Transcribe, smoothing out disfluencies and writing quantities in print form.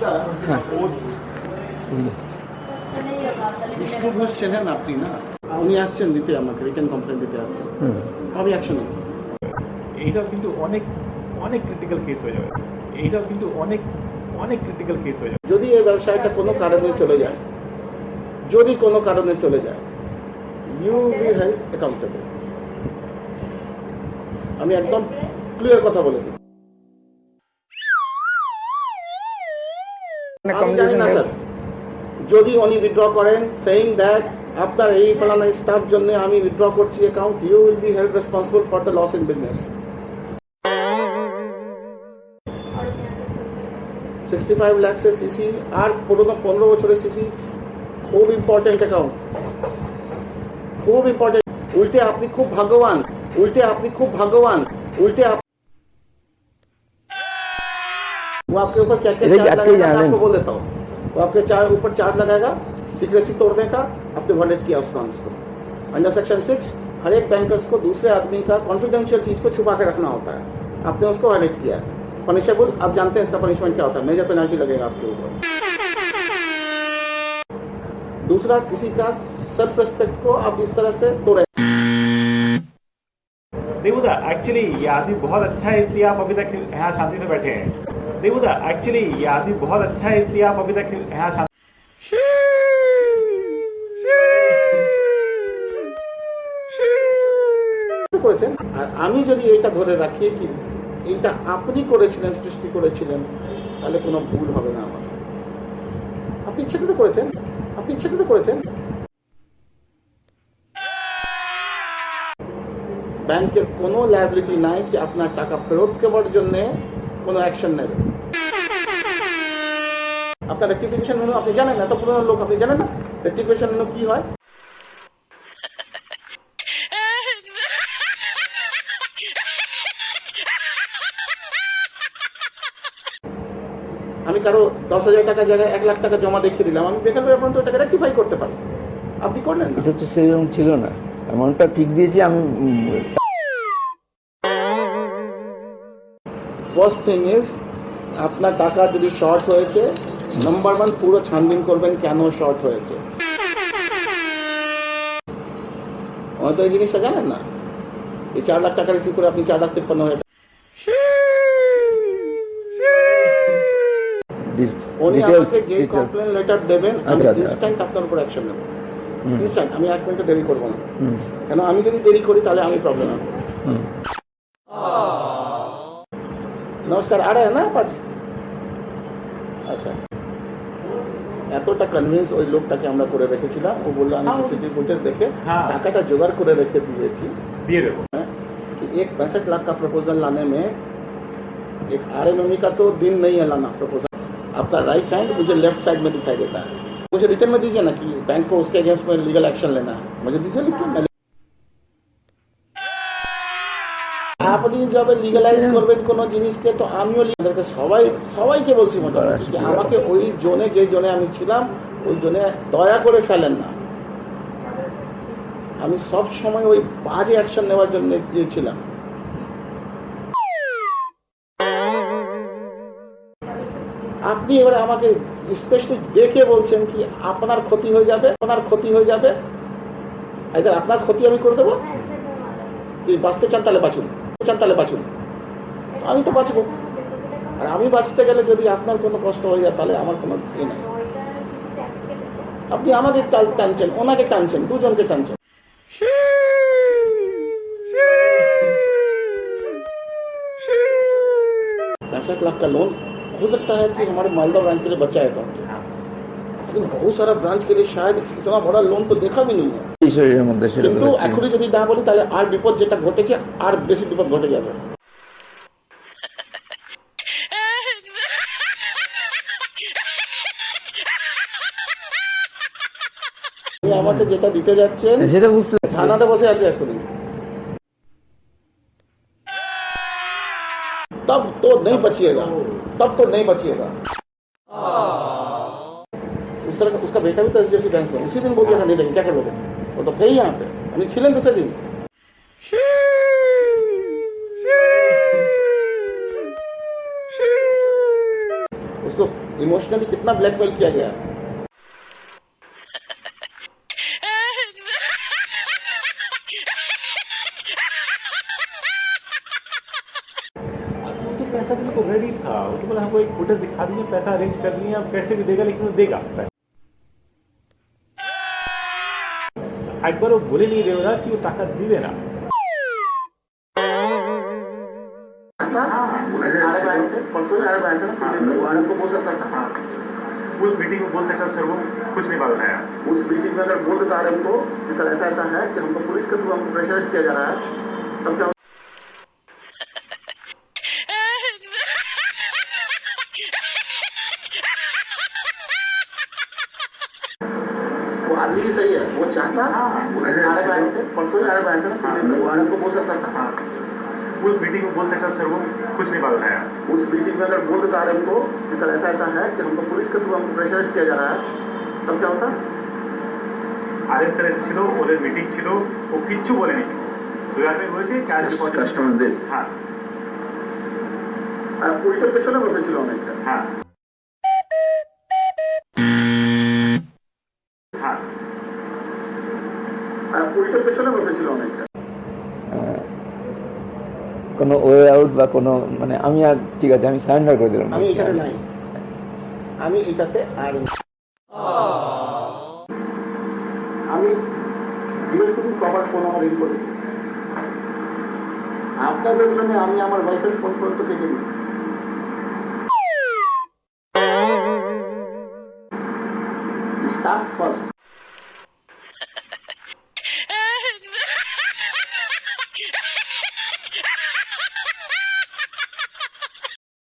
হ্যাঁ বিষ্ণু ঘোষ চেনেন আপনি না? উনি আসছেন দিতে আমাকে রিটার্ন কমপ্লেন দিতে আসছেন, তবে অ্যাকশন নেই। এইটাও কিন্তু অনেক অনেক ক্রিটিক্যাল কেস হয়ে যাবে। এইটাও কিন্তু অনেক অনেক ক্রিটিক্যাল কেস হয়ে যাবে। যদি এই ব্যবসায়টা কোনো কারণে চলে যায়, যদি কোনো কারণে চলে যায়, ইউ বি হেল্ড অ্যাকাউন্টেবল। আমি একদম ক্লিয়ার কথা বলে দিই। আমি জানি না স্যার, যদি উনি উইথড্র করেন সেইং দ্যাট আপনার এই ফলানা স্টাফ জন্য আমি উইথড্র করছি account, you will be held responsible for the loss in business. 65 lakhs CC আর 15 বছরের সিসি, খুব ইম্পর্টেন্ট অ্যাকাউন্ট, খুব ইম্পর্টেন্ট। উল্টে আপনি খুব ভাগ্যবান, उल्टे आपने खूब भाग्यवान, उल्टे आप वो आपके ऊपर क्या क्या चार्ज लगाएगा मैं आपको बोल देता हूँ। वो आपके ऊपर चार्ज लगाएगा सीक्रेसी तोड़ने का, आपने वायलेट किया उस नॉर्म्स को। अंडर सेक्शन 6 हर एक बैंकर्स को दूसरे आदमी का कॉन्फिडेंशियल चीज को छुपा के रखना होता है, आपने उसको वायलेट किया है, पनिशेबल। आप जानते हैं इसका पनिशमेंट क्या होता है, मेजर पेनल्टी लगेगा आपके ऊपर। दूसरा, किसी का सेल्फ रेस्पेक्ट को आप इस तरह से तोड़े। देवुदा एक्चुअली ये आदमी बहुत अच्छा है, इसलिए आप अभी तक यहाँ शांति से बैठे हैं। देवुदा एक्चुअली ये आदमी बहुत अच्छा है, इसलिए आप अभी तक यहाँ शांति করেছেন। আর আমি যদি এটা ধরে রাখি কি এটা আপনি করেছিলেন, সৃষ্টি করেছিলেন, তাহলে কোনো ভুল হবে না আমার। আপনি ইচ্ছাকৃত করেছেন, আপনি ইচ্ছাকৃত করেছেন। ব্যাংকের কোনো লায়াবিলিটি নাই কি আপনার টাকা ফেরত দেওয়ার জন্য কোনো অ্যাকশন নেবে। আপনার রেক্টিফিকেশন মেনু আপনি জানেন, এত পুরনো লোক আপনি জানেন না রেক্টিফিকেশন মেনু কি হয়? আমি কারো 10,000 টাকা জায়গায় 1 লাখ টাকা জমা দেখিয়ে দিলাম, আমি বেকার ব্যাপার তো ওটাকে রেক্টিফাই করতে পারি, আপনি করলেন না। এটা তো সেরকম ছিল না, এমনটা ঠিক দিয়েছি আমি। ফার্স্ট থিং ইজ আপনার টাকা যদি শর্ট হয়েছে, নাম্বার 1 পুরো ছানবিন করবেন কেন শর্ট হয়েছে। হয়তো এই জিনিসটা জানেন না, এই 4 লাখ টাকা রিসিভ করে আপনি 4,53,000 উনি আমাকে যে কমপ্লেন লেটার দেবেন আমি ইনস্ট্যান্ট আপনার উপর অ্যাকশন নেব, ইনস্ট্যান্ট। আমি 1 মিনিটও দেরি করবো না, কেন আমি যদি দেরি করি তাহলে আমি প্রবলেম হবে। নমস্কার, आ रहे हैं ना पाँच? আচ্ছা, এতটা কনভিন্স ওই লোকটাকে আমরা করে রেখেছিলাম, ও বললো আমি সিসিটিভি ফুটেজ দেখে টাকাটা জোগাড় করে রেখে দিয়েছি, দিয়ে দেবো। एक 65 लाख का प्रपोजल लाने में एक आरएमएमई का तो दिन नहीं है लाना प्रपोजल। आपका राइट हैंड मुझे लेफ्ट साइड में दिखाई देता है, मुझे रिटर्न में दीजिए ना कि बैंक को उसके अगेंस्ट में लीगल एक्शन लेना है, मुझे दीजिए लिख के। আপনি যবে লিগালাইজ করবেন কোনো জিনিসকে, তো আমিও সবাইকে বলছি মোটামুটি আমাকে ওই জোনে, যে জোনে আমি ছিলাম ওই জোনে দয়া করে ফেলেন না। আমি সব সময় ওই বাজে অ্যাকশন নেওয়ার জন্য গিয়েছিলাম। আপনি এবারে আমাকে স্পেশালি দেখে বলছেন কি আপনার ক্ষতি হয়ে যাবে, আপনার ক্ষতি হয়ে যাবে, এদের আপনার ক্ষতি আমি করে দেবো। কি বাঁচতে চান তাহলে বাঁচুন, তাহলে বাঁচুন, আমি তো বাঁচবো। আর আমি বাঁচতে গেলে যদি আপনার কোনো কষ্ট হয়ে যায় তাহলে আমার কোনো ইয়ে নাই। আপনি আমাকে টানছেন, ওনাকে টানছেন, দুজনকে টানছেন। 65 लाख का लोन हो सकता है कि हमारे मालदा ब्रांच के लिए बचा है अकाउंट, लेकिन बहुत सारा ब्रांच के लिए शायद इतना बड़ा लोन तो देखा भी नहीं है। কিন্তু এখনই যদি না বলি তাহলে আর বিপদ যেটা ঘটেছে আর বেশি বিপদ ঘটে যাবে। আমাকে যেটা দিতে যাচ্ছেন সেটা বুঝতে থানাতে বসে আছে এখনই, तब तो नहीं बचिएगा, तब तो नहीं बचिएगा। उस तरह का उसका बेटा भी तो एचडीएफसी बैंक में उसी दिन बोल दिया था नहीं देंगे, क्या कर लोगे, वो तो थे ही यहाँ पे, अभी छिलें दूसरे दिन। उस उसको इमोशनली कितना ब्लैकमेल किया गया। वो तो पैसा देने को रेडी था, वो तो बोला हमको एक फुटेज दिखा दीजिए, पैसा अरेंज कर दिए, अब कैसे भी देगा लेकिन वो देगा पैसा। একবার ও বলে নিয়ে দেবে না কি ও টাকা দিবে না। बोल सकता था उस मीटिंग में बोल सकता सर, वो कुछ नहीं बात है। उस मीटिंग में अगर बोल देता आरएम को कि सर ऐसा ऐसा है कि हमको पुलिस के थ्रू हमको प्रेशराइज किया जा रहा है, तब क्या वो आदमी भी सही है, वो चाहता आरएम आए थे परसों ही आरएम आए थे वो आरएम को बोल सकता था उस मीटिंग में बोल सकता सर, वो कुछ नहीं बात है। उस मीटिंग में अगर बोल देता आरएम को कि सर ऐसा ऐसा है कि हमको पुलिस के थ्रू हमको प्रेशराइज किया जा रहा है, तब क्या होता। আরএম স্যার এসেছিল, ওদের মিটিং ছিল, ও কিচ্ছু বলেনি, সুগারকে বলেছে কাস্টমারদের হ্যাঁ আর পুলিশের পেছনে বসেছিল অনেকটা হ্যাঁ হ্যাঁ আর পুলিশের পেছনে বসেছিল অনেকটা। কোনো ওয়ে আউট বা কোনো মানে আমি আর ঠিক আছে আমি সারেন্ডার করে দিলাম। আমি এখানে নাই, আমি এটাতে আর আমি বৃহস্পতি কভার ফোন আমার রিং করেছি আপনাদের জন্য। আমি আমার ওয়াইফের ফোন পর্যন্ত কেটে দিই। Staff first.